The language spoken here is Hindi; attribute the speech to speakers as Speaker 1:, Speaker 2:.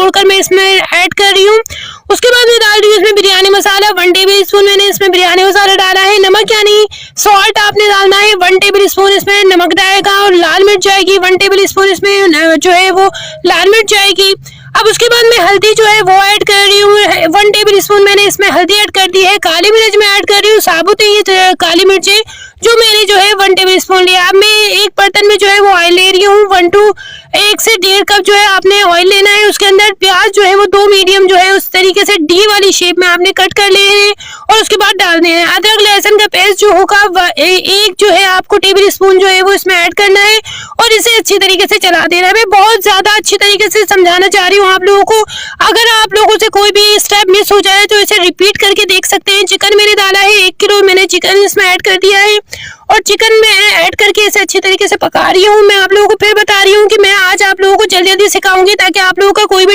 Speaker 1: तोड़कर मैं इसमें ऐड कर रही हूँ। उसके बाद मैं डाल रही हूँ इसमें बिरयानी मसाला 1 टेबल स्पून मैंने इसमें बिरयानी मसाला डाला है। नमक यानी सॉल्ट आपने डालना है 1 टेबल स्पून इसमें नमक डालेगा, और लाल मिर्च जाएगी 1 टेबल स्पून इसमें जो है वो लाल मिर्च जाएगी। अब उसके बाद मैं हल्दी जो है वो ऐड कर रही हूँ 1 टेबल स्पून मैंने इसमें हल्दी ऐड कर दी है। काली मिर्च मैं ऐड कर रही हूँ साबुत है ये काली मिर्चें जो मैंने जो है 1 टेबल स्पून लिया। अब मैं एक बर्तन में जो है वो ऑयल ले रही हूँ 1 से 1.5 कप जो है आपने ऑयल लेना है। उसके अंदर प्याज जो है वो 2 मीडियम जो है उस तरीके से डी वाली शेप में आपने कट कर लिए हैं और उसके बाद डालने हैं। अदरक लहसुन का पेस्ट जो होगा एक जो है आपको टेबल स्पून जो है वो इसमें ऐड करना है और इसे अच्छी तरीके से चला देना है। मैं बहुत ज्यादा अच्छी तरीके से समझाना चाह रही हूँ आप लोगों को। अगर आप लोगों से कोई भी स्टेप मिस हो जाए तो इसे रिपीट करके देख सकते हैं। चिकन मैंने डाला है 1 किलो मैंने चिकन इसमें ऐड कर दिया है और चिकन में ऐड करके इसे अच्छी तरीके से पका रही हूँ। मैं आप लोगों को फिर बता रही हूँ कि मैं आज आप लोगों को जल्दी जल्दी सिखाऊंगी ताकि आप लोगों का कोई भी